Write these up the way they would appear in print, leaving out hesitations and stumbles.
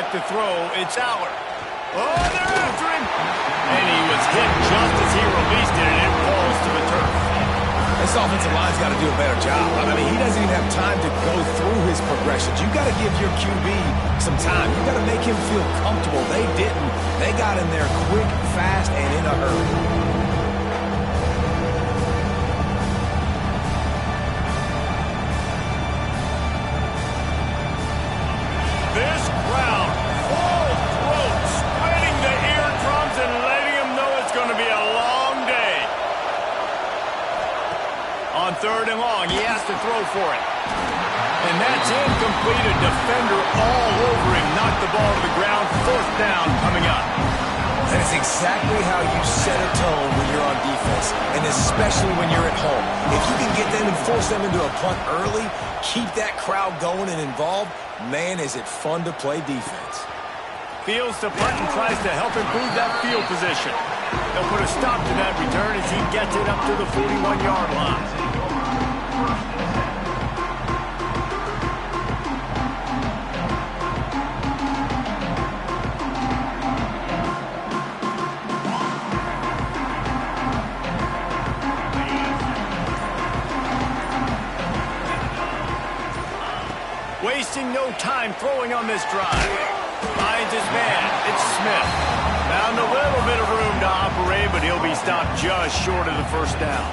back to throw. It's Aller. Oh, they're after him. And he was hit just as he released it, and it falls to the turf. This offensive line's got to do a better job. I mean, he doesn't even have time to go through his progressions. You got to give your QB some time. You got to make him feel comfortable. They didn't. They got in there quick, fast, and in a hurry. This crowd, full throat, spreading the eardrums and letting them know it's going to be a long day. On 3rd and long, he has to throw for it. And that's incomplete. A defender all over him. Knocked the ball to the ground. 4th down coming up. That is exactly how you set a tone when you're on defense, and especially when you're at home. If you can get them and force them into a punt early, keep that crowd going and involved, man, is it fun to play defense. Fields to punt and tries to help improve that field position. They'll put a stop to that return as he gets it up to the 41-yard line. Wasting no time throwing on this drive. Finds his man. It's Smith. Found a little bit of room to operate, but he'll be stopped just short of the 1st down.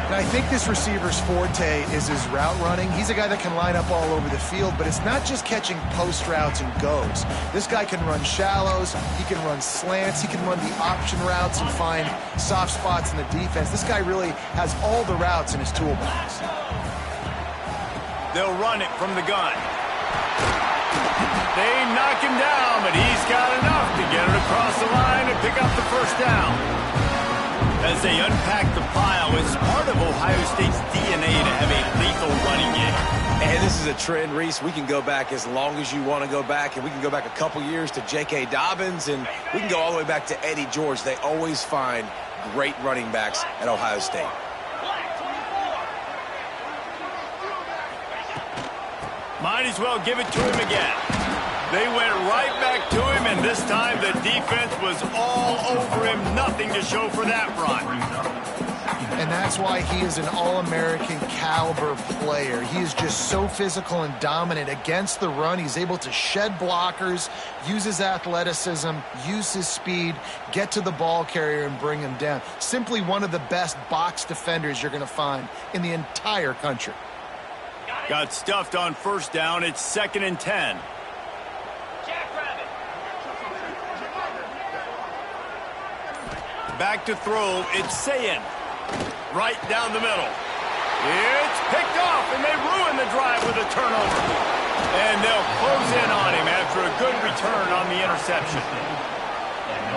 And I think this receiver's forte is his route running. He's a guy that can line up all over the field, but it's not just catching post routes and goes. This guy can run shallows, he can run slants, he can run the option routes and find soft spots in the defense. This guy really has all the routes in his toolbox. They'll run it from the gun. They knock him down, but he's got enough to get it across the line and pick up the 1st down. As they unpack the pile, it's part of Ohio State's DNA to have a lethal running game. And this is a trend, Reese. We can go back as long as you want to go back, and we can go back a couple years to J.K. Dobbins, and we can go all the way back to Eddie George. They always find great running backs at Ohio State. Might as well give it to him again. They went right back to him, and this time the defense was all over him. Nothing to show for that run. And that's why he is an All-American caliber player. He is just so physical and dominant against the run. He's able to shed blockers, use his athleticism, use his speed, get to the ball carrier and bring him down. Simply one of the best box defenders you're going to find in the entire country. Got stuffed on 1st down. It's 2nd and 10. Back to throw. It's Sayin. Right down the middle. It's picked off, and they ruin the drive with a turnover. And they'll close in on him after a good return on the interception.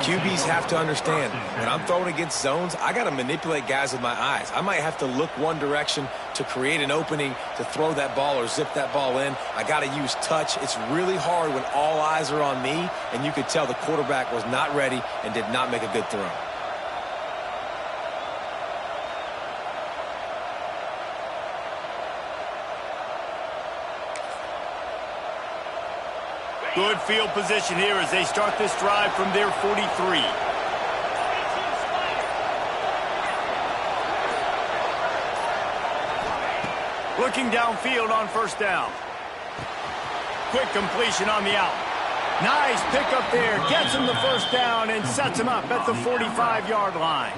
QBs have to understand, when I'm throwing against zones, I got to manipulate guys with my eyes. I might have to look one direction to create an opening to throw that ball or zip that ball in. I got to use touch. It's really hard when all eyes are on me, and you could tell the quarterback was not ready and did not make a good throw. Good field position here as they start this drive from their 43. Looking downfield on 1st down. Quick completion on the out. Nice pickup there. Gets him the 1st down and sets him up at the 45-yard line.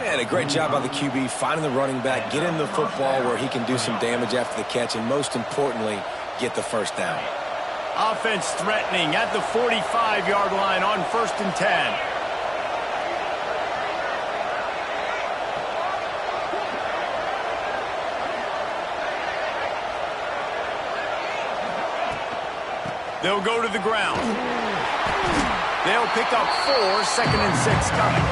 And a great job by the QB finding the running back, get him the football where he can do some damage after the catch, and most importantly, get the 1st down. Offense threatening at the 45-yard line on 1st and 10. They'll go to the ground. They'll pick up 4, 2nd and 6 coming.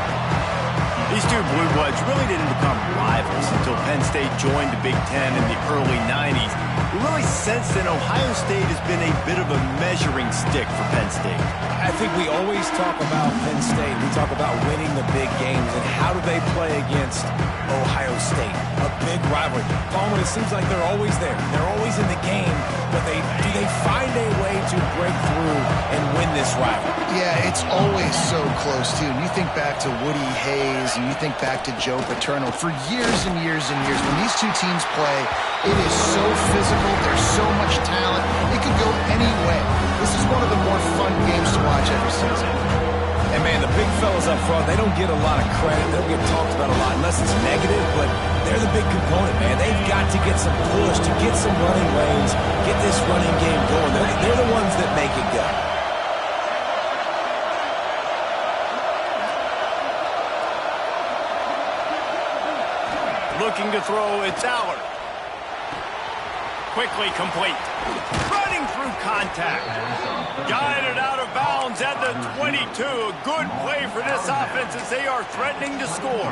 These two Blue Bloods really didn't become rivals until Penn State joined the Big Ten in the early 90s. You really sense that Ohio State has been a bit of a measuring stick for Penn State. I think we always talk about Penn State. We talk about winning the big games, and how do they play against Ohio State? A big rivalry. Palmer, it seems like they're always there. They're always in the game, but do they find a way to break through and win this rivalry? Yeah, it's always so close, too. And you think back to Woody Hayes, and you think back to Joe Paterno. For years and years and years, when these two teams play, it is so physical. There's so much talent. It could go any way. This is one of the more fun games to watch every season. And, man, the big fellas up front, they don't get a lot of credit. They don't get talked about a lot unless it's negative, but they're the big component, man. They've got to get some push, to get some running lanes, get this running game going. They're the ones that make it go. Looking to throw, it's Allard. Quickly complete. Running through contact. Guided out of bounds at the 22. A good play for this offense as they are threatening to score.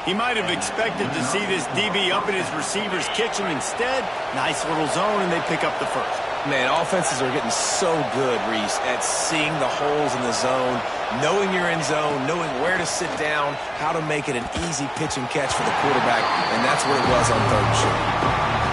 He might have expected to see this DB up in his receiver's kitchen. Instead, nice little zone, and they pick up the first. Man, offenses are getting so good, Reese, at seeing the holes in the zone, knowing you're in zone, knowing where to sit down, how to make it an easy pitch and catch for the quarterback, and that's what it was on third and short.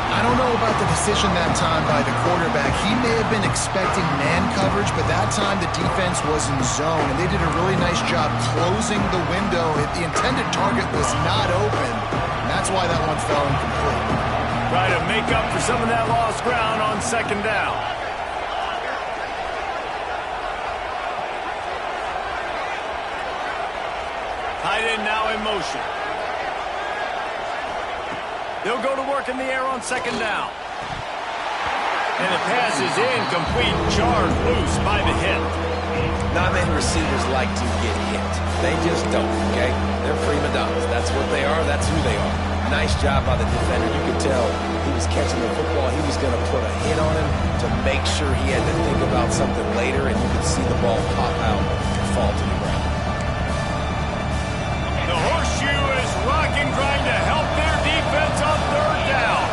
I don't know about the decision that time by the quarterback. He may have been expecting man coverage, but that time the defense was in zone, and they did a really nice job closing the window. The intended target was not open, and that's why that one fell incomplete. Try to make up for some of that lost ground on second down. Tight end now in motion. They'll go to work in the air on second down. And the pass is incomplete, jarred loose by the hit. Not many receivers like to get hit. They just don't, okay? They're prima donnas. That's what they are. That's who they are. Nice job by the defender. You could tell he was catching the football. He was going to put a hit on him to make sure he had to think about something later, and you could see the ball pop out and fall to the ground. The horseshoe is rocking, trying to help their defense on third down.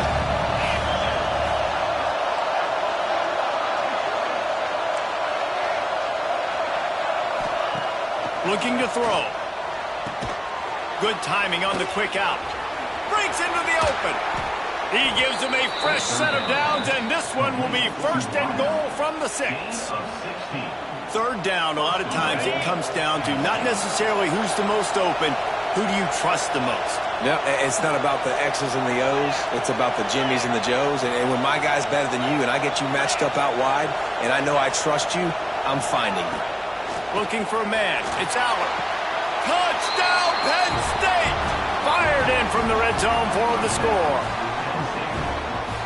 Looking to throw. Good timing on the quick out. Breaks into the open. He gives them a fresh set of downs, and this one will be first and goal from the 6. Third down, a lot of times it comes down to not necessarily who's the most open, who do you trust the most? Yeah, it's not about the X's and the O's. It's about the Jimmies and the Joes. And when my guy's better than you and I get you matched up out wide and I know I trust you, I'm finding you. Looking for a man. It's Allard. Touchdown, Penn State! Fired in from the red zone for the score.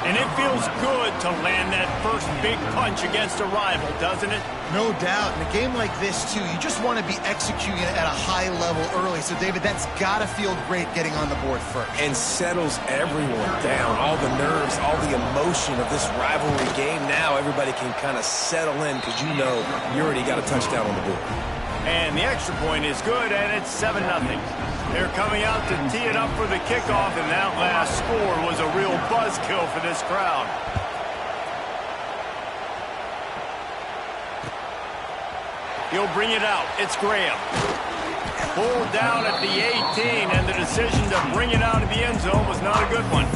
And it feels good to land that first big punch against a rival, doesn't it? No doubt. In a game like this, too, you just want to be executing it at a high level early. So, David, that's got to feel great getting on the board first. And settles everyone down. All the nerves, all the emotion of this rivalry game. Now everybody can kind of settle in because you know you already got a touchdown on the board. And the extra point is good, and it's 7-0. They're coming out to tee it up for the kickoff, and that last score was a real buzzkill for this crowd. He'll bring it out. It's Graham. Pulled down at the 18, and the decision to bring it out of the end zone was not a good one.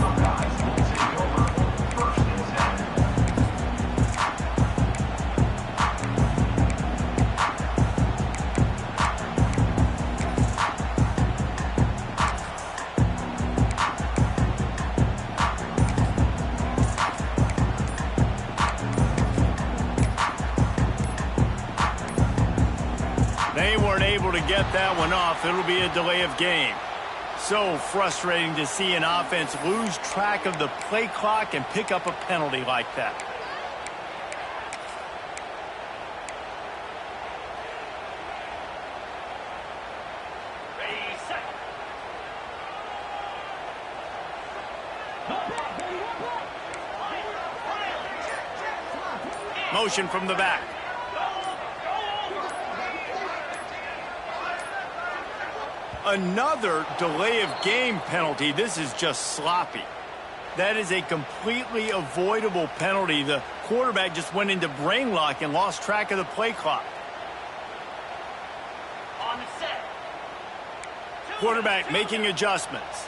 They weren't able to get that one off. It'll be a delay of game. So frustrating to see an offense lose track of the play clock and pick up a penalty like that. Motion from the back. Another delay of game penalty. This is just sloppy. That is a completely avoidable penalty. The quarterback just went into brain lock and lost track of the play clock. On the set. Quarterback making adjustments.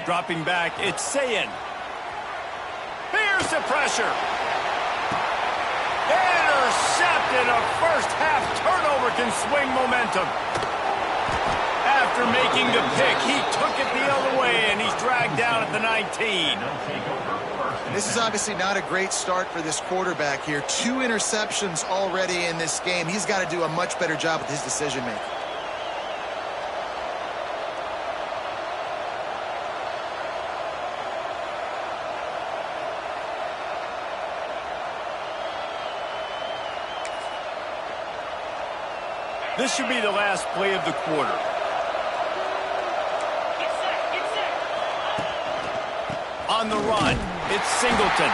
Dropping back, it's Sayin. Here's the pressure. Intercepted. A first-half turnover can swing momentum. After making the pick, he took it the other way, and he's dragged down at the 19. This is obviously not a great start for this quarterback here. 2 interceptions already in this game. He's got to do a much better job with his decision-making. This should be the last play of the quarter. On the run, it's Singleton.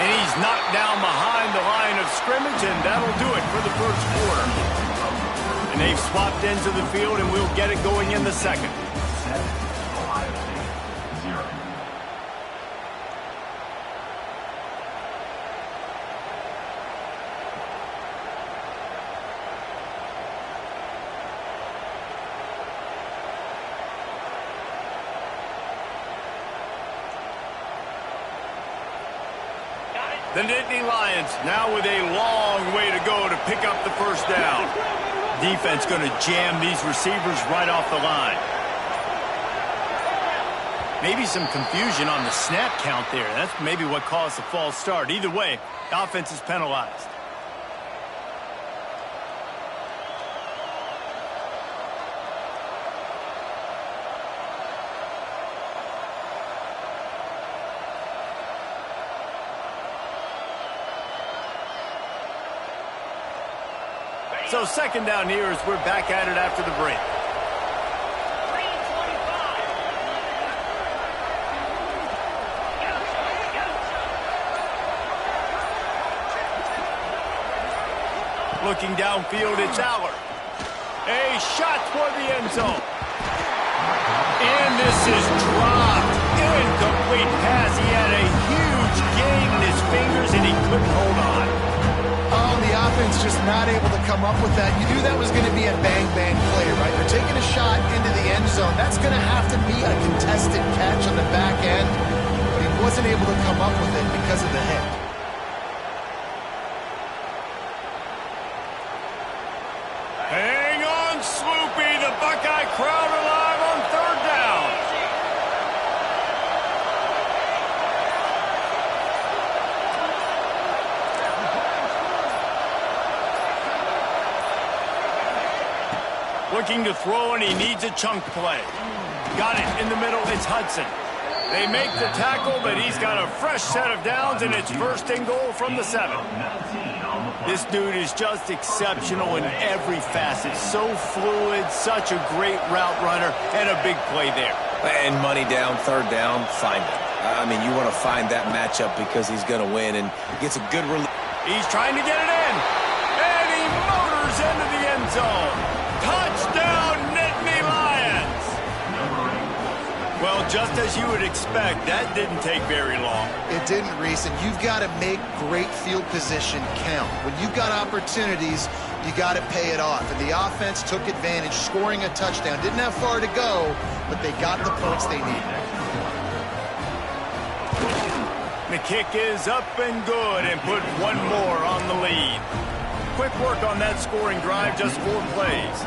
And he's knocked down behind the line of scrimmage, and that'll do it for the first quarter. And they've swapped ends of the field, and we'll get it going in the second. The Nittany Lions now with a long way to go to pick up the first down. Defense going to jam these receivers right off the line. Maybe some confusion on the snap count there. That's maybe what caused the false start. Either way, the offense is penalized. So second down here as we're back at it after the break. Looking downfield, it's Aller. A shot toward the end zone. And this is dropped. Incomplete pass. He had a huge gain in his fingers and he couldn't hold on. Oh, the offense just not able to come up with that. You knew that was going to be a bang-bang play, right? They're taking a shot into the end zone. That's going to have to be a contested catch on the back end, but he wasn't able to come up with it because of the hit. Hang on, Sloopy. The Buckeye crowd alive on third down. Looking to throw, and he needs a chunk play. Got it in the middle. It's Hudson. They make the tackle, but he's got a fresh set of downs, and it's first and goal from the 7. This dude is just exceptional in every facet. So fluid, such a great route runner, and a big play there. And money down, third down, find it. I mean, you want to find that matchup because he's going to win and gets a good release. He's trying to get it in, and he motors into the end zone. Touchdown, Nittany Lions! Well, just as you would expect, that didn't take very long. It didn't, Reese, and you've got to make great field position count. When you've got opportunities, you got to pay it off. And the offense took advantage, scoring a touchdown. Didn't have far to go, but they got the points they needed. The kick is up and good and put one more on the lead. Quick work on that scoring drive, just 4 plays.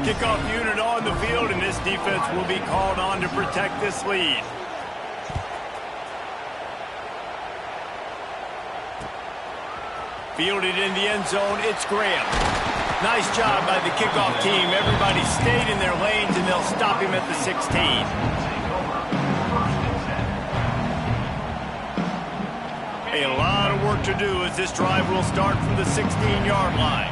Kickoff unit on the field, and this defense will be called on to protect this lead. Fielded in the end zone, it's Graham. Nice job by the kickoff team. Everybody stayed in their lanes, and they'll stop him at the 16. A lot of work to do as this drive will start from the 16-yard line.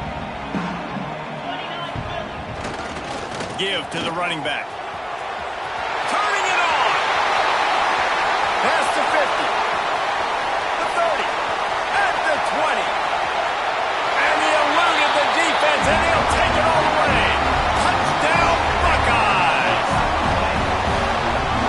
Give to the running back. Turning it on! Past the 50. The 30. At the 20. it all the way. Touchdown, Buckeyes!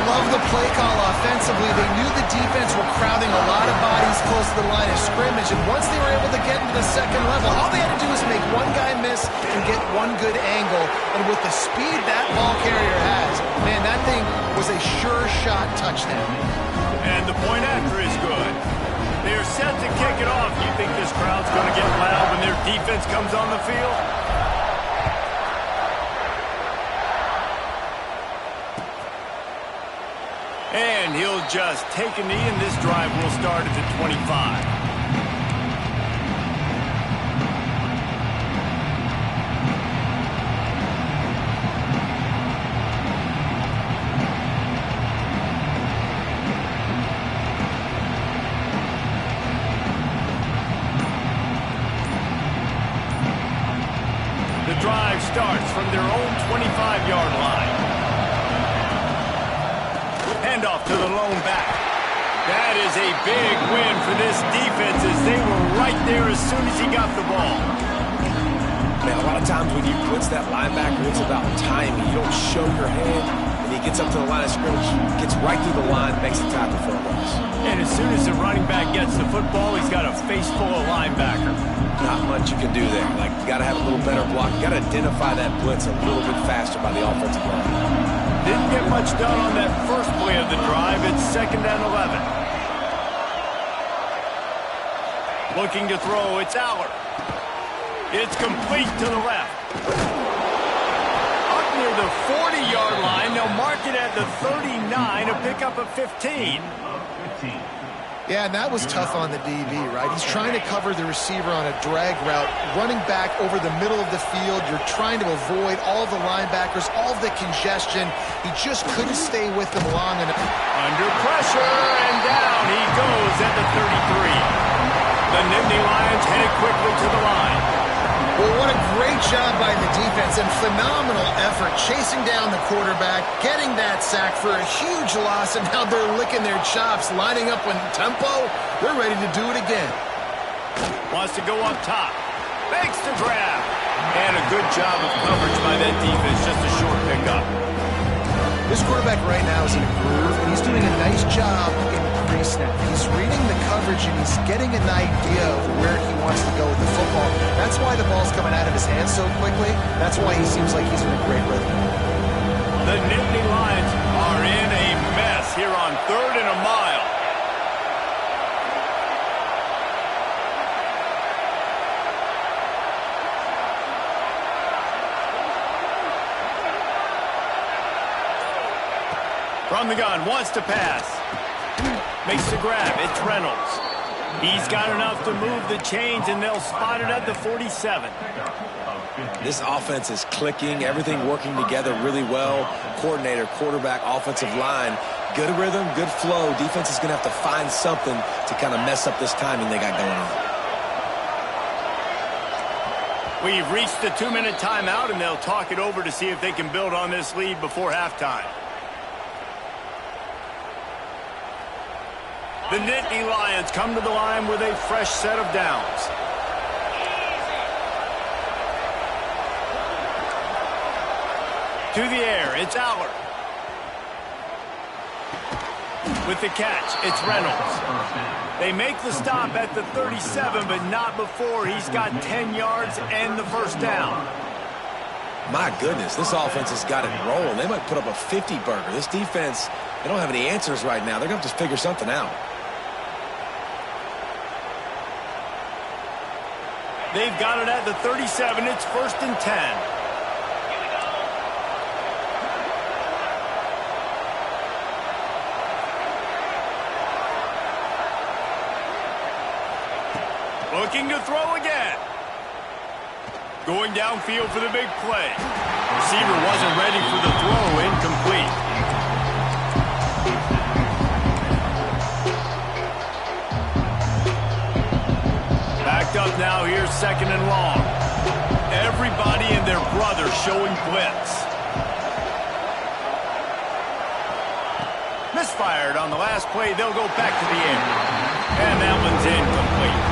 Love the play call offensively. They knew the defense were crowding a lot of bodies close to the line of scrimmage, and once they were able to get into the second level, all they had to do was make one guy miss and get one good angle. And with the speed that ball carrier has, man, that thing was a sure shot touchdown. And the point after is good. They're set to kick it off. You think this crowd's going to get loud when their defense comes on the field? And he'll just take a knee, and this drive will start at the 25. The drive starts from their own 25-yard line. Handoff to the lone back. That is a big win for this defense as they were right there as soon as he got the ball. Man, a lot of times when you blitz that linebacker, it's about timing. You don't show your hand, and he gets up to the line of scrimmage, gets right through the line, makes the tackle for a loss. And as soon as the running back gets the football, he's got a face full of linebacker. Not much you can do there. Like, you got to have a little better block. You got to identify that blitz a little bit faster by the offensive line. Didn't get much done on that first play of the drive. It's 2nd and 11. Looking to throw, it's Aller. It's complete to the left. Up near the 40-yard line, they'll mark it at the 39 to pick up a 15. Yeah, and that was tough on the DB, right? He's trying to cover the receiver on a drag route, running back over the middle of the field. You're trying to avoid all the linebackers, all the congestion. He just couldn't stay with them long enough. Under pressure, and down he goes at the 33. The Nittany Lions headed quickly to the line. Well, what a great job by the defense and phenomenal effort chasing down the quarterback, getting that sack for a huge loss, and now they're licking their chops, lining up in tempo. They're ready to do it again. Wants to go up top. Makes the grab. And a good job of coverage by that defense, just a short pickup. This quarterback right now is in a groove, and he's doing a nice job in pre-snap. He's reading the coverage, and he's getting an idea of where he wants to go with the football. That's why the ball's coming out of his hands so quickly. That's why he seems like he's in a great rhythm. The Nittany Lions are in a mess here on 3rd and a mile. From the gun, wants to pass. Makes the grab, it's Reynolds. He's got enough to move the chains, and they'll spot it at the 47. This offense is clicking, everything working together really well. Coordinator, quarterback, offensive line, good rhythm, good flow. Defense is going to have to find something to kind of mess up this timing they got going on. We've reached the 2-minute timeout, and they'll talk it over to see if they can build on this lead before halftime. The Nittany Lions come to the line with a fresh set of downs. To the air, it's Aller. With the catch, it's Reynolds. They make the stop at the 37, but not before he's got 10 yards and the first down. My goodness, this offense has got it rolling. They might put up a 50-burger. This defense, they don't have any answers right now. They're going to have to figure something out. They've got it at the 37. It's 1st and 10. Looking to throw again. Going downfield for the big play. Receiver wasn't ready for the throw. Incomplete. Backed up now. Here's 2nd and long. Everybody and their brother showing blitz. Misfired on the last play. They'll go back to the air. And that one's incomplete.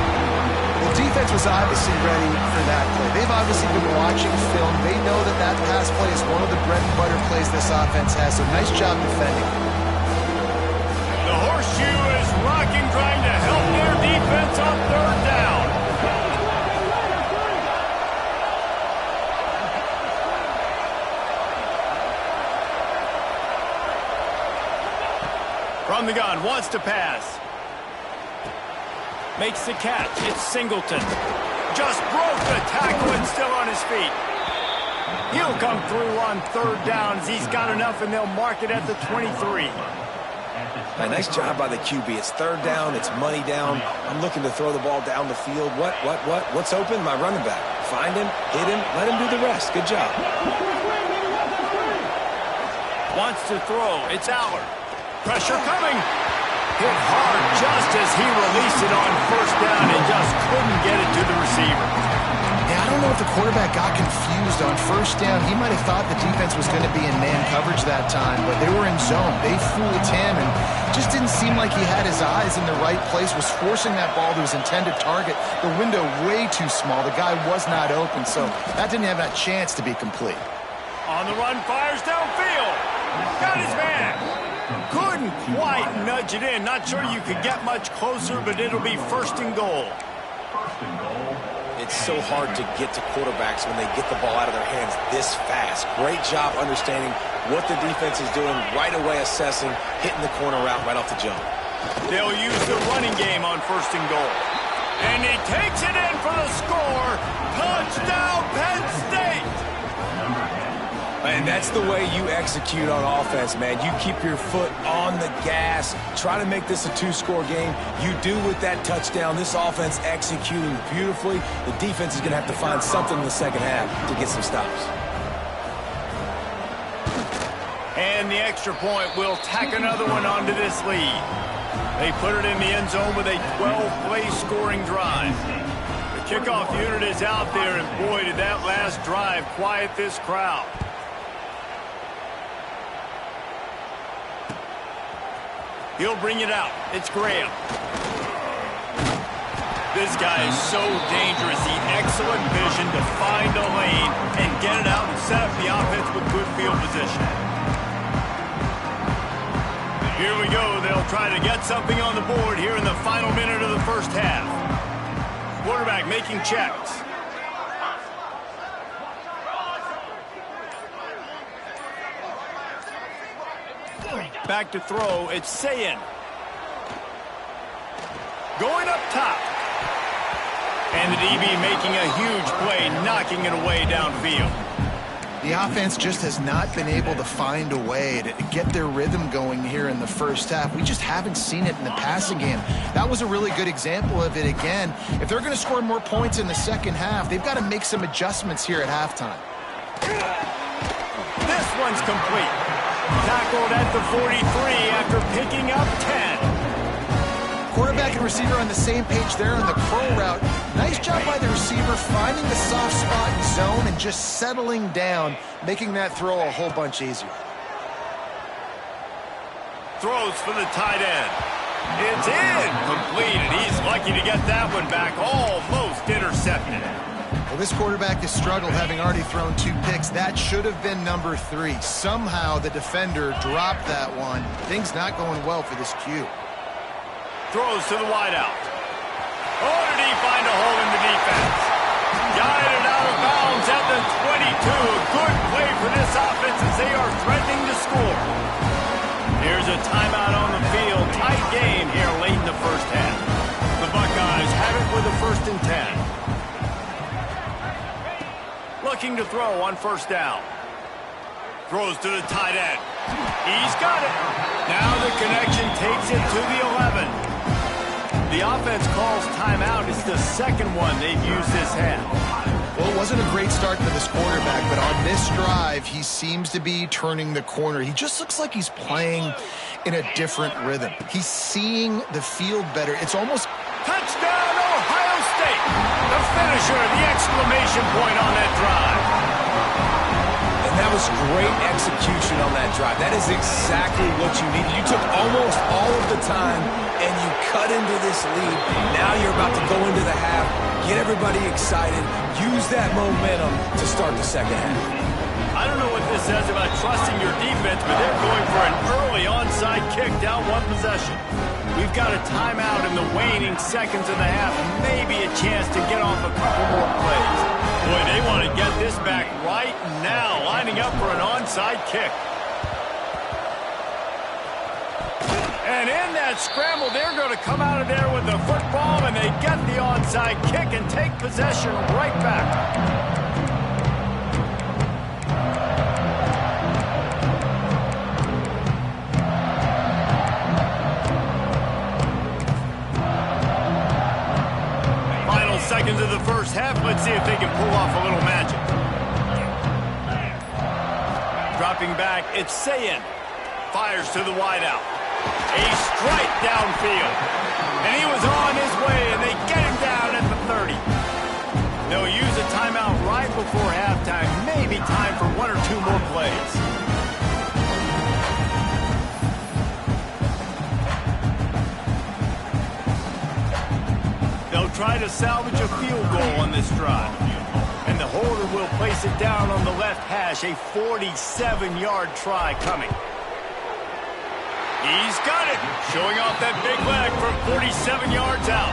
Well, defense was obviously ready for that play. They've obviously been watching film. They know that that pass play is one of the bread and butter plays this offense has, so nice job defending. The horseshoe is rocking, trying to help their defense on third down. From the gun, wants to pass. Makes the catch. It's Singleton. Just broke the tackle and still on his feet. He'll come through on third down as he's got enough, and they'll mark it at the 23. Nice job by the QB. It's third down. It's money down. I'm looking to throw the ball down the field. What's open? My running back. Find him, hit him, let him do the rest. Good job. Wants to throw. It's Allard. Pressure coming. Hit hard just as he released it on first down and just couldn't get it to the receiver. Yeah, I don't know if the quarterback got confused on first down. He might have thought the defense was going to be in man coverage that time, but they were in zone. They fooled him and just didn't seem like he had his eyes in the right place, was forcing that ball to his intended target. The window way too small. The guy was not open, so that didn't have that chance to be complete. On the run, fires downfield. Got his man. Couldn't quite nudge it in. Not sure you could get much closer, but it'll be first and goal. It's so hard to get to quarterbacks when they get the ball out of their hands this fast. Great job understanding what the defense is doing, right away assessing, hitting the corner route right off the jump. They'll use the running game on first and goal. And he takes it in for the score. Touchdown, Penn State! And that's the way you execute on offense, man. You keep your foot on the gas. Try to make this a two-score game. You do with that touchdown. This offense executing beautifully. The defense is going to have to find something in the second half to get some stops. And the extra point will tack another one onto this lead. They put it in the end zone with a 12-play scoring drive. The kickoff unit is out there, and boy, did that last drive quiet this crowd. He'll bring it out. It's Graham. This guy is so dangerous. He excellent vision to find a lane and get it out and set up the offense with good field position. Here we go. They'll try to get something on the board here in the final minute of the first half. Quarterback making checks. Back to throw. It's Sayin. Going up top. And the DB making a huge play, knocking it away downfield. The offense just has not been able to find a way to get their rhythm going here in the first half. We just haven't seen it in the passing game. That was a really good example of it again. If they're going to score more points in the second half, they've got to make some adjustments here at halftime. This one's complete. Tackled at the 43 after picking up 10. Quarterback and receiver on the same page there on the curl route. Nice job by the receiver finding the soft spot in zone and just settling down, making that throw a whole bunch easier. Throws for the tight end. It's in. Completed. He's lucky to get that one back. Almost intercepted. Well, this quarterback has struggled, having already thrown 2 picks. That should have been number 3. Somehow the defender dropped that one. Things not going well for this Q. Throws to the wideout. Oh, did he find a hole in the defense? Guided out of bounds at the 22. A good play for this offense as they are threatening to score. Here's a timeout on the field. Tight game here late in the first half. The Buckeyes have it with a 1st and 10. Looking to throw on first down. Throws to the tight end. He's got it. Now the connection takes it to the 11. The offense calls timeout. It's the second one they've used this half. Well, it wasn't a great start for this quarterback, but on this drive, he seems to be turning the corner. He just looks like he's playing in a different rhythm. He's seeing the field better. It's almost... Touchdown, Ohio State! The finisher, the exclamation point on that drive. And That was great execution on that drive. That is exactly what you needed. You took almost all of the time, and you cut into this lead. Now you're about to go into the half, get everybody excited, use that momentum to start the second half. I don't know what this says about trusting your defense, but they're going for an early onside kick down one possession. We've got a timeout in the waning seconds of the half, maybe a chance to get off a couple more plays. Boy, they want to get this back right now, lining up for an onside kick. And in that scramble, they're going to come out of there with the football, and they get the onside kick and take possession right back. Seconds of the first half. Let's see if they can pull off a little magic. Dropping back, it's Sayin. Fires to the wideout. A strike downfield. And he was on his way, and they get him down at the 30. They'll use a timeout right before halftime. Maybe time for one or two more plays. Try to salvage a field goal on this drive. And the holder will place it down on the left hash. A 47-yard try coming. He's got it. Showing off that big leg from 47 yards out.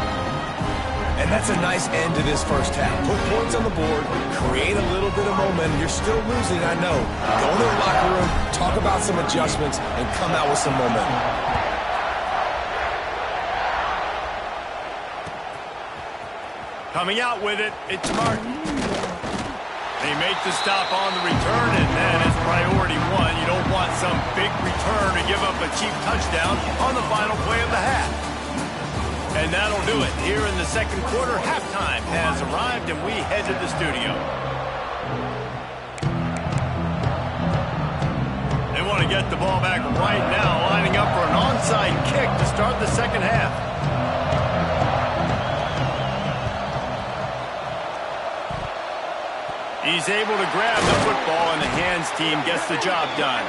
And that's a nice end to this first half. Put points on the board, create a little bit of momentum. You're still losing, I know. Go into the locker room, talk about some adjustments, and come out with some momentum. Coming out with it, it's Martin. They make the stop on the return, and that is priority one. You don't want some big return to give up a cheap touchdown on the final play of the half. And that'll do it. Here in the second quarter, halftime has arrived, and we head to the studio. They want to get the ball back right now, lining up for an onside kick to start the second half. He's able to grab the football, and the hands team gets the job done.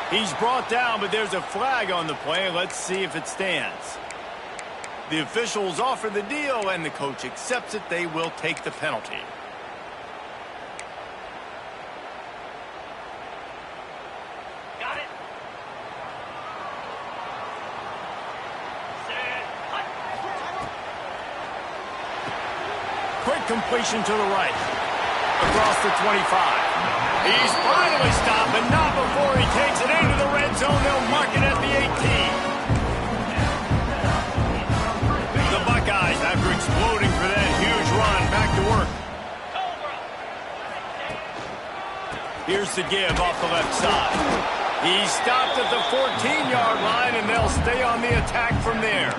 He's brought down, but there's a flag on the play. Let's see if it stands. The officials offer the deal, and the coach accepts it. They will take the penalty. Got it. Quick completion to the right. Across the 25. He's finally stopped, but not before he takes it into the red zone. They'll mark it at the 18. The Buckeyes, after exploding for that huge run, back to work. Here's the give off the left side. He stopped at the 14-yard line, and they'll stay on the attack from there.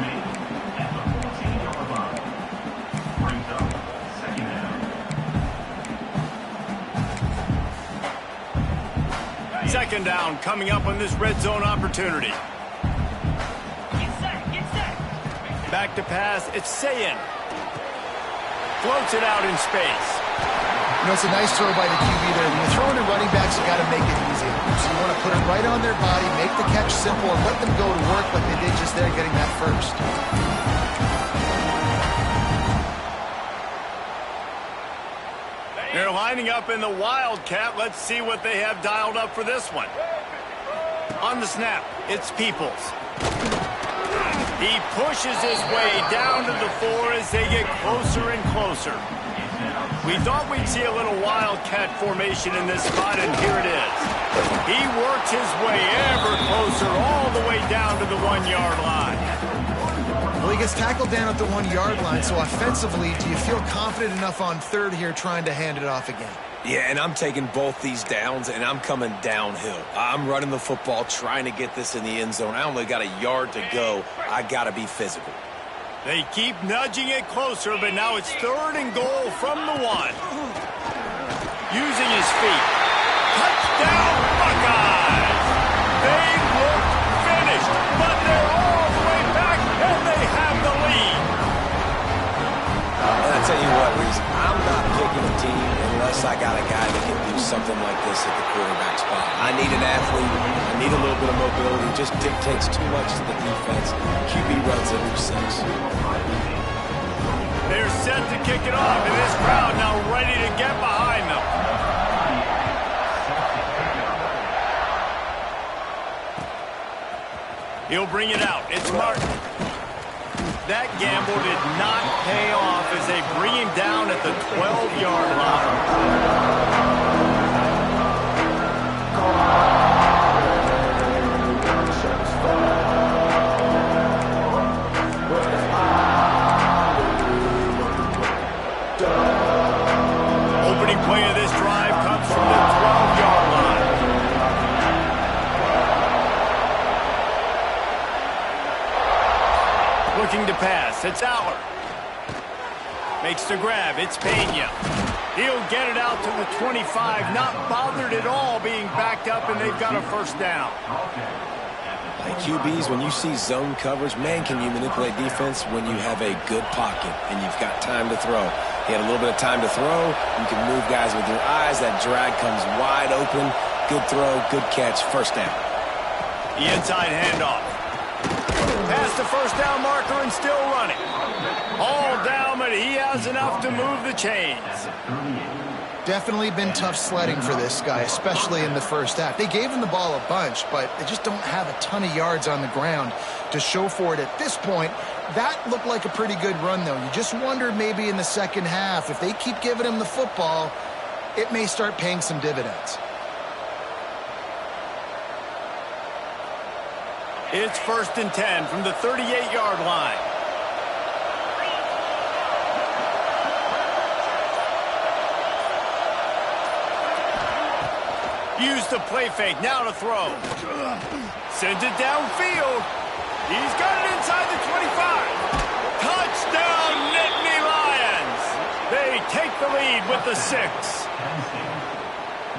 Second down coming up on this red zone opportunity. Get set. Back to pass, it's Sayin. Floats it out in space. You know, it's a nice throw by the QB there. When you're throwing to running backs, you got to make it easy. So you want to put it right on their body, make the catch simple, and let them go to work like they did just there, getting that first. They're lining up in the Wildcat. Let's see what they have dialed up for this one. On the snap, it's Peoples. He pushes his way down to the 4 as they get closer and closer. We thought we'd see a little Wildcat formation in this spot, and here it is. He works his way ever closer all the way down to the 1-yard line. Well, he gets tackled down at the 1-yard line, so offensively, do you feel confident enough on third here trying to hand it off again? Yeah, and I'm taking both these downs, and I'm coming downhill. I'm running the football, trying to get this in the end zone. I only got a yard to go. I got to be physical. They keep nudging it closer, but now it's third and goal from the 1. Using his feet. Touchdown, Buckeyes! They look finished, but they're all the way back, and they have the lead. And I tell you what, Reese, I'm not picking a team unless I got a guy that can do something like this at the quarterback of mobility just dictates too much to the defense. QB runs it for 6. They're set to kick it off, and this crowd now ready to get behind them. He'll bring it out. It's Martin. That gamble did not pay off as they bring him down at the 12-yard line. Opening play of this drive comes from the 12-yard line. Looking to pass. It's Aller. Makes the grab. It's Pena. He'll get it out to the 25. Not bothered at all being backed up, and they've got a first down. Like QBs, when you see zone coverage, man, can you manipulate defense when you have a good pocket and you've got time to throw. He had a little bit of time to throw. You can move guys with your eyes. That drag comes wide open. Good throw, good catch, first down. The inside handoff. Past the first down marker and still running. All down, but he has enough to move the chains. Definitely been tough sledding for this guy, especially in the first half. They gave him the ball a bunch, but they just don't have a ton of yards on the ground to show for it at this point. That looked like a pretty good run, though. You just wonder maybe in the second half, if they keep giving him the football, it may start paying some dividends. It's 1st and 10 from the 38-yard line. Use the play fake, now to throw. Sends it downfield. He's got it inside the 25. Touchdown, Nittany Lions. They take the lead with the 6.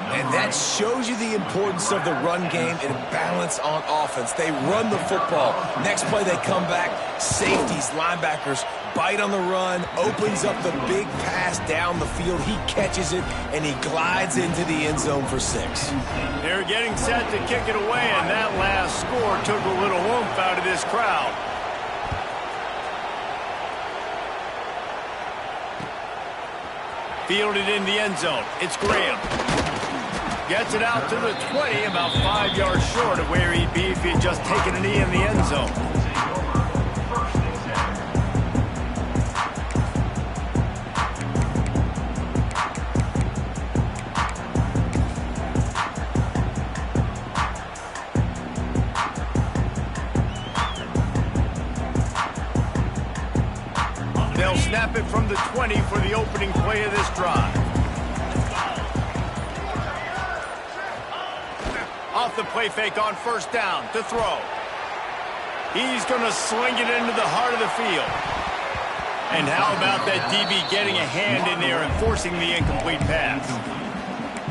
And that shows you the importance of the run game and balance on offense. They run the football. Next play, they come back. Safeties, linebackers, bite on the run, opens up the big pass down the field. He catches it, and he glides into the end zone for 6. They're getting set to kick it away, and that last score took a little oomph out of this crowd. Fielded in the end zone. It's Graham. Gets it out to the 20, about 5 yards short of where he'd be if he had just taken a knee in the end zone. They'll snap it from the 20 for the opening play of this drive. Off the play fake on first down to throw. He's going to sling it into the heart of the field. And how about that DB getting a hand in there and forcing the incomplete pass?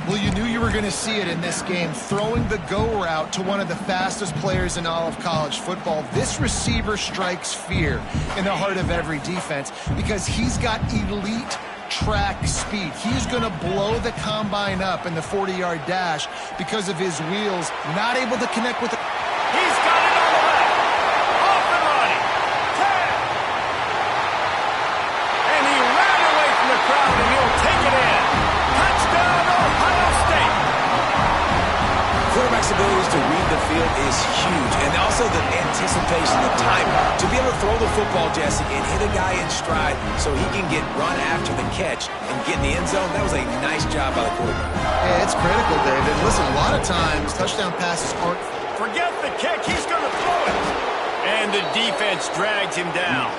Well, you knew you were going to see it in this game, throwing the go route to one of the fastest players in all of college football. This receiver strikes fear in the heart of every defense because he's got elite track speed. He's going to blow the combine up in the 40-yard dash because of his wheels, not able to connect with the... He's got it on the left. Off and running. 10. And he ran away from the crowd, and he'll take it in. Touchdown, Ohio State. Quarterback's abilities to read the field is huge, and also the anticipation, the time to be able to throw the football, Jesse, and hit a guy in stride so he can get run after the catch and get in the end zone. That was a nice job by the quarterback. Yeah, it's critical, David. Listen, a lot of times touchdown passes aren't... Forget the kick. He's going to throw it. And the defense drags him down.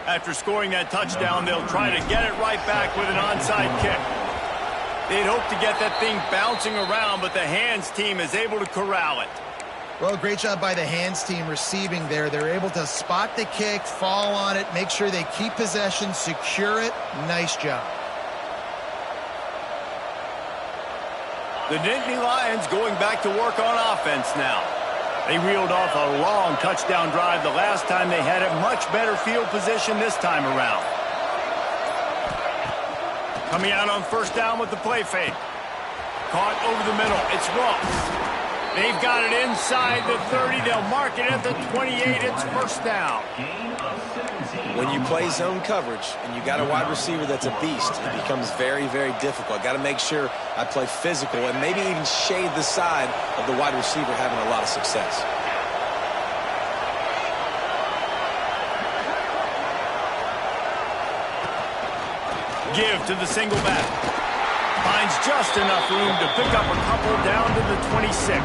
After scoring that touchdown, they'll try to get it right back with an onside kick. They'd hope to get that thing bouncing around, but the hands team is able to corral it. Well, great job by the hands team receiving there. They're able to spot the kick, fall on it, make sure they keep possession, secure it. Nice job. The Nittany Lions going back to work on offense now. They reeled off a long touchdown drive the last time they had it. Much better field position this time around. Coming out on first down with the play fake. Caught over the middle. It's Ross. They've got it inside the 30. They'll mark it at the 28. It's first down. When you play zone coverage and you got a wide receiver that's a beast, it becomes very, very difficult. Got to make sure I play physical and maybe even shade the side of the wide receiver having a lot of success. Give to the single back. Finds just enough room to pick up a couple down to the 26.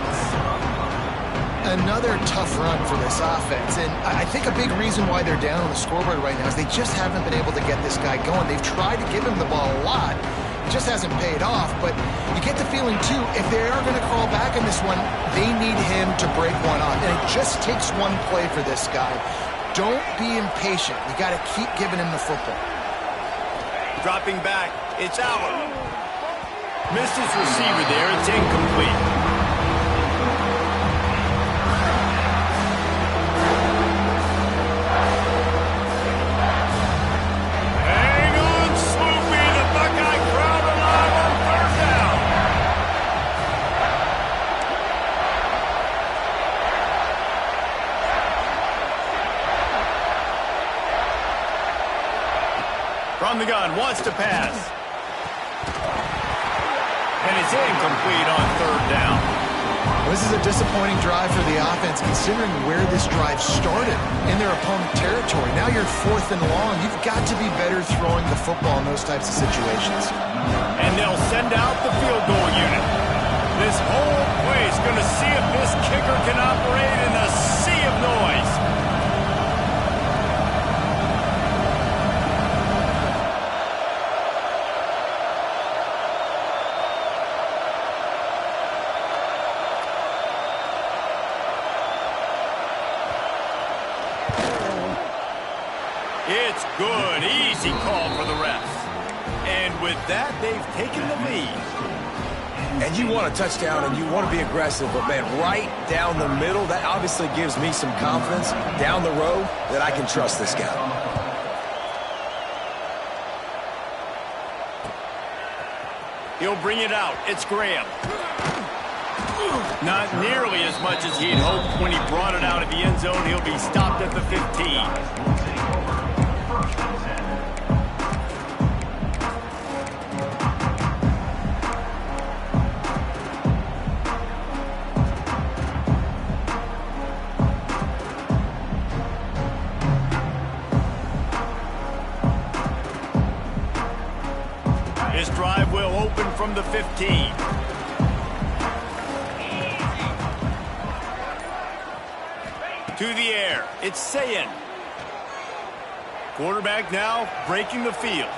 Another tough run for this offense, and I think a big reason why they're down on the scoreboard right now is they just haven't been able to get this guy going. They've tried to give him the ball a lot. It just hasn't paid off, but you get the feeling, too, if they are going to crawl back in this one, they need him to break one off, and it just takes one play for this guy. Don't be impatient. You got to keep giving him the football. Dropping back, it's Allen. Missed his receiver there, it's incomplete. Hang on, Sloopy, the Buckeye crowd alive on third down. From the gun, wants to pass. And it's incomplete on third down. This is a disappointing drive for the offense, considering where this drive started in their opponent territory. Now you're fourth and long. You've got to be better throwing the football in those types of situations. And they'll send out the field goal unit. This whole place going to see if this kicker can operate in a sea of noise. It's good. Easy call for the refs. And with that, they've taken the lead. And you want a touchdown and you want to be aggressive, but, man, right down the middle, that obviously gives me some confidence down the road that I can trust this guy. He'll bring it out. It's Graham. Not nearly as much as he'd hoped when he brought it out of the end zone. He'll be stopped at the 15. This drive will open from the 15. To the air, it's Sayin. Quarterback now breaking the field.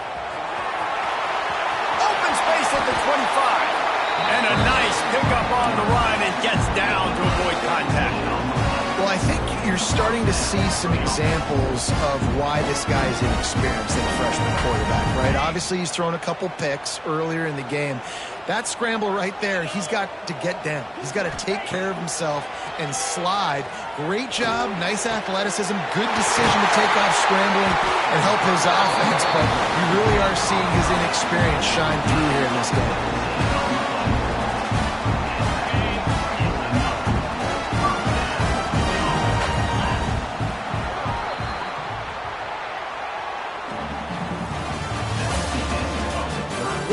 Open space at the 25. And a nice pickup on the run and gets down to avoid contact. Well, I think you're starting to see some examples of why this guy is inexperienced in a freshman quarterback, right? Obviously, he's thrown a couple picks earlier in the game. That scramble right there, he's got to get down. He's got to take care of himself and slide. Great job, nice athleticism, good decision to take off scrambling and help his offense, but you really are seeing his inexperience shine through here in this game.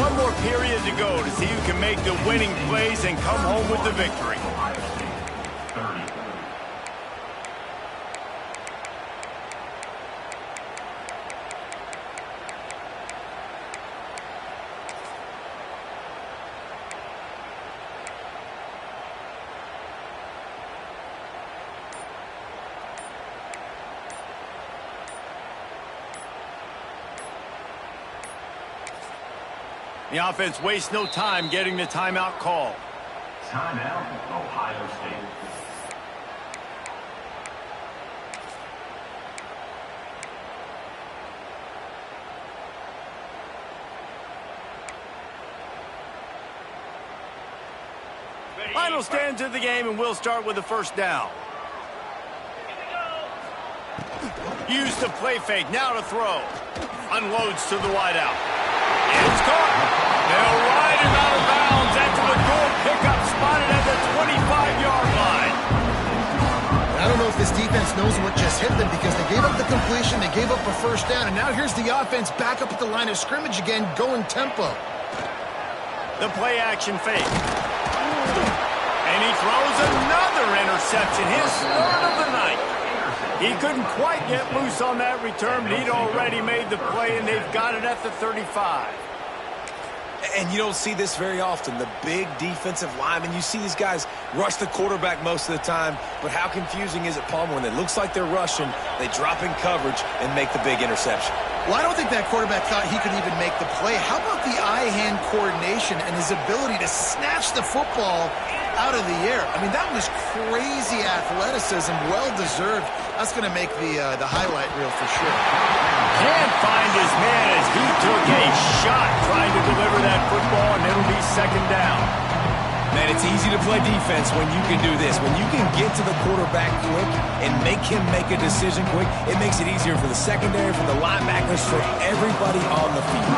One more period to go to see who can make the winning plays and come home with the victory. The offense wastes no time getting the timeout call. Timeout, Ohio State. Final stands of the game, and we'll start with the first down. Use the play fake, now to throw. Unloads to the wideout. And it's caught. They'll ride him out of bounds after the goal pickup spotted at the 25-yard line. I don't know if this defense knows what just hit them because they gave up the completion, they gave up a first down, and now here's the offense back up at the line of scrimmage again, going tempo. The play action fake. And he throws another interception, his third of the night. He couldn't quite get loose on that return, but he'd already made the play, and they've got it at the 35. And you don't see this very often. The big defensive linemen, you see these guys rush the quarterback most of the time, but how confusing is it, Palmer, when it looks like they're rushing, they drop in coverage and make the big interception? Well, I don't think that quarterback thought he could even make the play. How about the eye-hand coordination and his ability to snatch the football out of the air? I mean, that was crazy athleticism, well-deserved. That's going to make the highlight reel for sure. Can't find his man as he took a shot trying to deliver that football, and it'll be second down. Man, it's easy to play defense when you can do this. When you can get to the quarterback quick and make him make a decision quick, it makes it easier for the secondary, for the linebackers, for everybody on the field.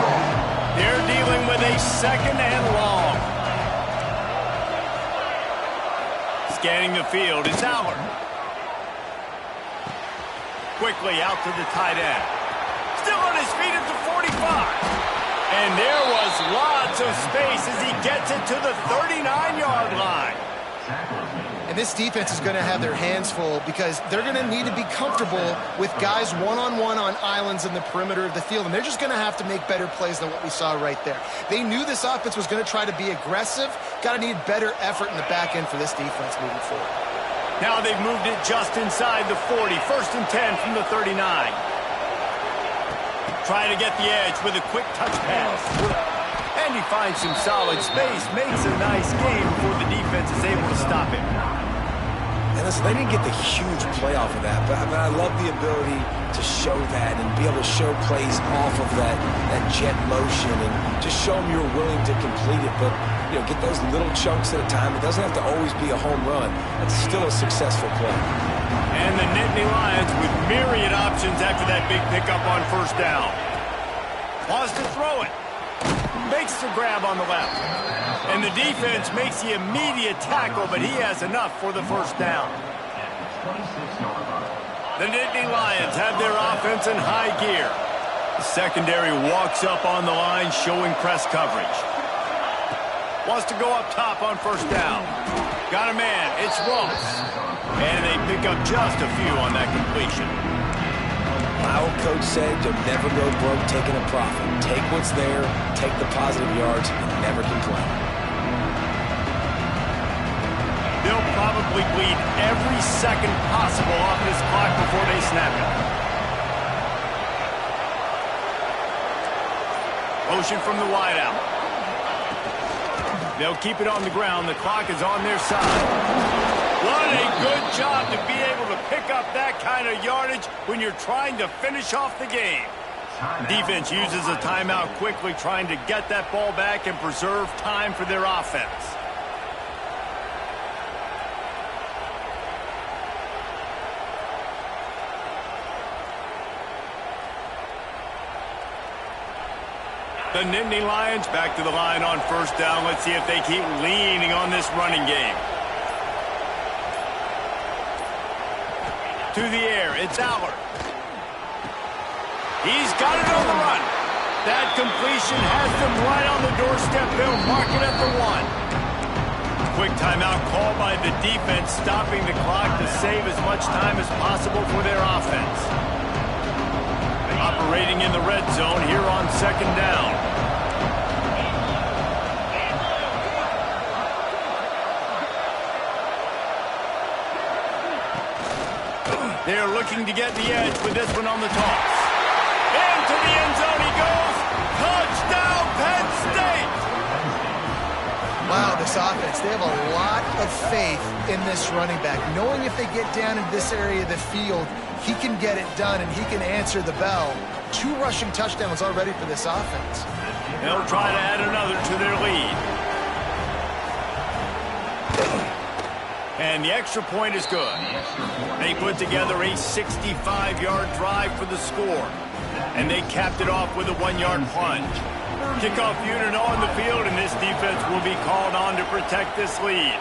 They're dealing with a second and long. Scanning the field, it's Allard. Quickly out to the tight end. Still on his feet at the 45. And there was lots of space as he gets it to the 39-yard line. And this defense is going to have their hands full because they're going to need to be comfortable with guys one-on-one on islands in the perimeter of the field. And they're just going to have to make better plays than what we saw right there. They knew this offense was going to try to be aggressive. Got to need better effort in the back end for this defense moving forward. Now they've moved it just inside the 40. First and 10 from the 39. Trying to get the edge with a quick touch pass. And he finds some solid space. Makes a nice game before the defense is able to stop him. And listen, they didn't get the huge play off of that, but I love the ability to show that and be able to show plays off of that jet motion and just show them you're willing to complete it. But, you know, get those little chunks at a time. It doesn't have to always be a home run. That's still a successful play. And the Nittany Lions with myriad options after that big pickup on first down. Wants to throw it. Makes the grab on the left. And the defense makes the immediate tackle, but he has enough for the first down. The Nittany Lions have their offense in high gear. The secondary walks up on the line, showing press coverage. Wants to go up top on first down. Got a man. It's Ross. And they pick up just a few on that completion. My old coach said you'll never go broke taking a profit. Take what's there, take the positive yards, and never complain. They'll probably bleed every second possible off this clock before they snap it. Motion from the wideout. They'll keep it on the ground. The clock is on their side. What a good job to be able to pick up that kind of yardage when you're trying to finish off the game. Defense uses a timeout quickly, trying to get that ball back and preserve time for their offense. The Nittany Lions back to the line on first down. Let's see if they keep leaning on this running game. To the air, it's Allard. He's got it on the run. That completion has them right on the doorstep. They'll mark it at the 1. Quick timeout call by the defense, stopping the clock to save as much time as possible for their offense. Operating in the red zone here on second down. They're looking to get the edge with this one on the toss. Into the end zone he goes. Touchdown, Penn State! Wow, this offense, they have a lot of faith in this running back. Knowing if they get down in this area of the field, he can get it done and he can answer the bell. 2 rushing touchdowns already for this offense. They'll try to add another to their lead. And the extra point is good. They put together a 65-yard drive for the score. And they capped it off with a 1-yard plunge. Kickoff unit on the field, and this defense will be called on to protect this lead.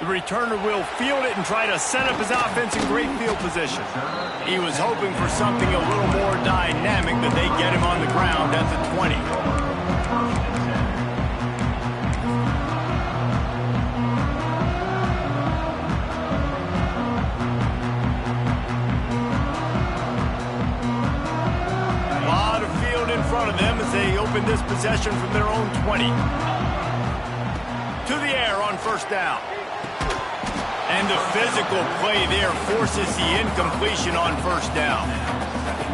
The returner will field it and try to set up his offense in great field position. He was hoping for something a little more dynamic, but they get him on the ground at the 20. A lot of field in front of them as they open this possession from their own 20. To the air on first down. And the physical play there forces the incompletion on first down.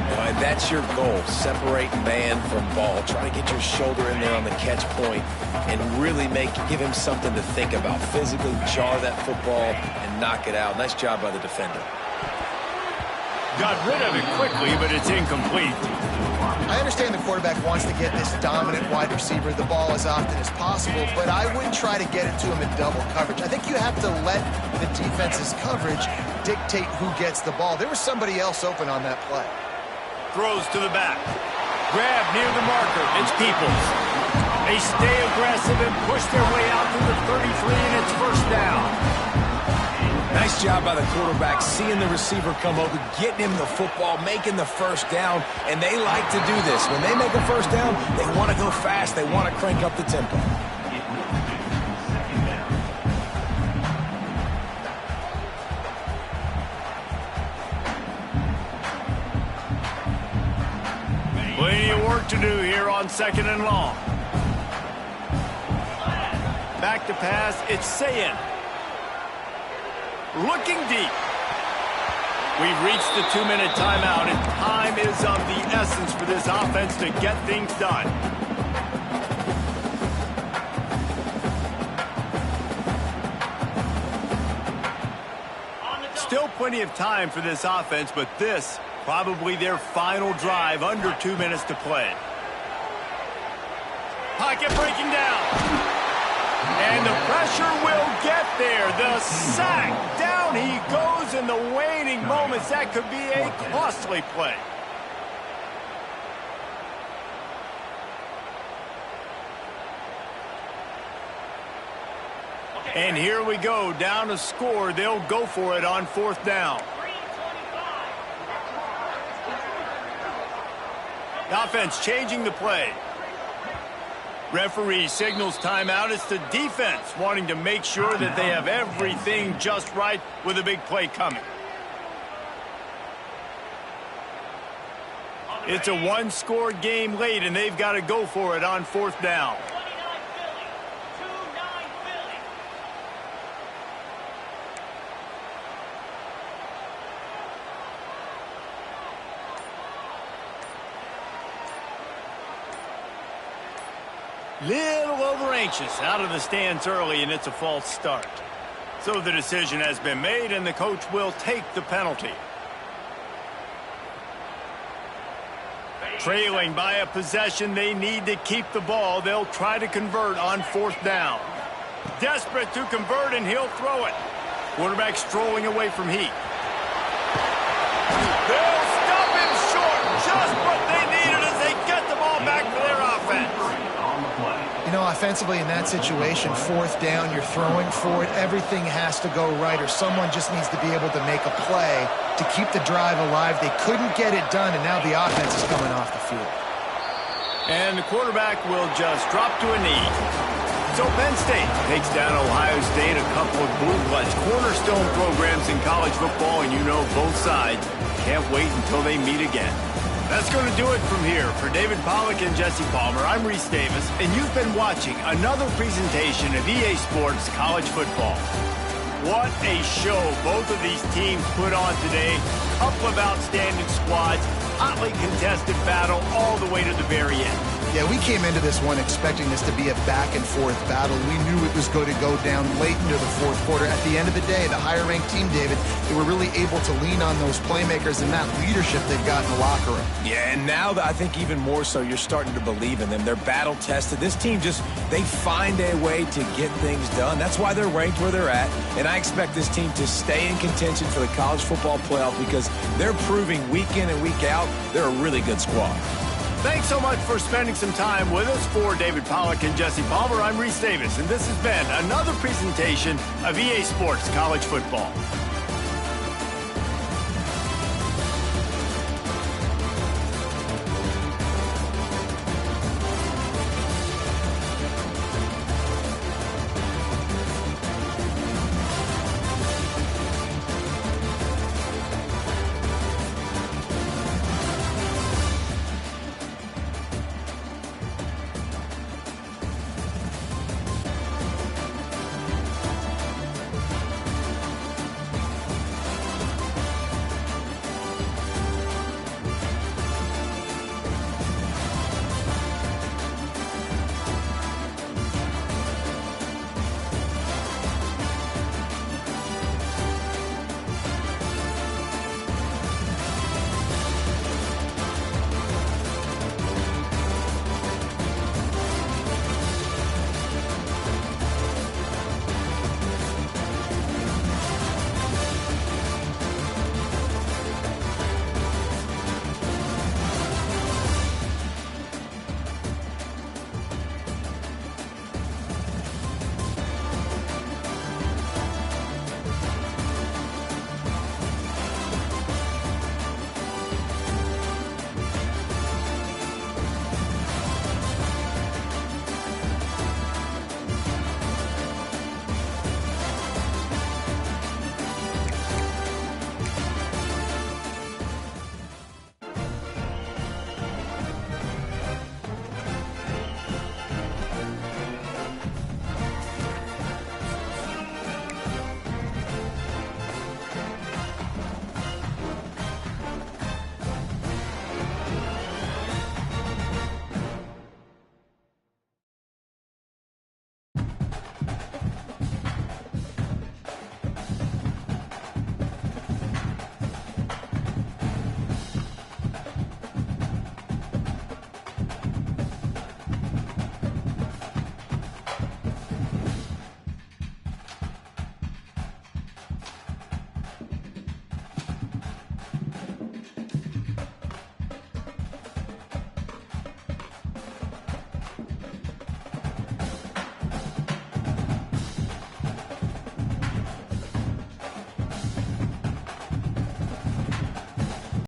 Boy, that's your goal. Separate man from ball. Try to get your shoulder in there on the catch point and really give him something to think about. Physically jar that football and knock it out. Nice job by the defender. Got rid of it quickly, but it's incomplete. I understand the quarterback wants to get this dominant wide receiver the ball as often as possible, but I wouldn't try to get it to him in double coverage. I think you have to let the defense's coverage dictate who gets the ball. There was somebody else open on that play. Throws to the back. Grab near the marker. It's Peoples. They stay aggressive and push their way out to the 33, and it's first down. Nice job by the quarterback, seeing the receiver come over, getting him the football, making the first down, and they like to do this. When they make a first down, they want to go fast. They want to crank up the tempo. Plenty of work to do here on second and long. Back to pass, it's Sayin. Looking deep. We've reached the 2-minute timeout, and time is of the essence for this offense to get things done. Still plenty of time for this offense, but this probably their final drive, under 2 minutes to play. Pocket breaking down. And the pressure will get there. The sack. Down he goes in the waning moments. That could be a costly play. And here we go. Down a score. They'll go for it on fourth down. The offense changing the play. Referee signals timeout. It's the defense wanting to make sure that they have everything just right with a big play coming. It's a one-score game late, and they've got to go for it on fourth down. Little over-anxious out of the stands early, and it's a false start. So the decision has been made, and the coach will take the penalty. Trailing by a possession, they need to keep the ball. They'll try to convert on fourth down. Desperate to convert, and he'll throw it. Quarterback strolling away from heat. They'll stop him short. Just what they needed as they get the ball back for their offense. You know, offensively in that situation, fourth down, you're throwing for it. Everything has to go right, or someone just needs to be able to make a play to keep the drive alive. They couldn't get it done, and now the offense is coming off the field. And the quarterback will just drop to a knee. So Penn State takes down Ohio State, a couple of blue-bloods, cornerstone programs in college football, and you know both sides can't wait until they meet again. That's going to do it from here. For David Pollack and Jesse Palmer, I'm Reese Davis, and you've been watching another presentation of EA Sports College Football. What a show both of these teams put on today. Couple of outstanding squads, hotly contested battle all the way to the very end. Yeah, we came into this one expecting this to be a back-and-forth battle. We knew it was going to go down late into the fourth quarter. At the end of the day, the higher-ranked team, David, they were really able to lean on those playmakers and that leadership they've got in the locker room. Yeah, and now I think even more so, you're starting to believe in them. They're battle-tested. This team they find a way to get things done. That's why they're ranked where they're at, and I expect this team to stay in contention for the college football playoff because they're proving week in and week out they're a really good squad. Thanks so much for spending some time with us. For David Pollack and Jesse Palmer, I'm Reese Davis, and this has been another presentation of EA Sports College Football.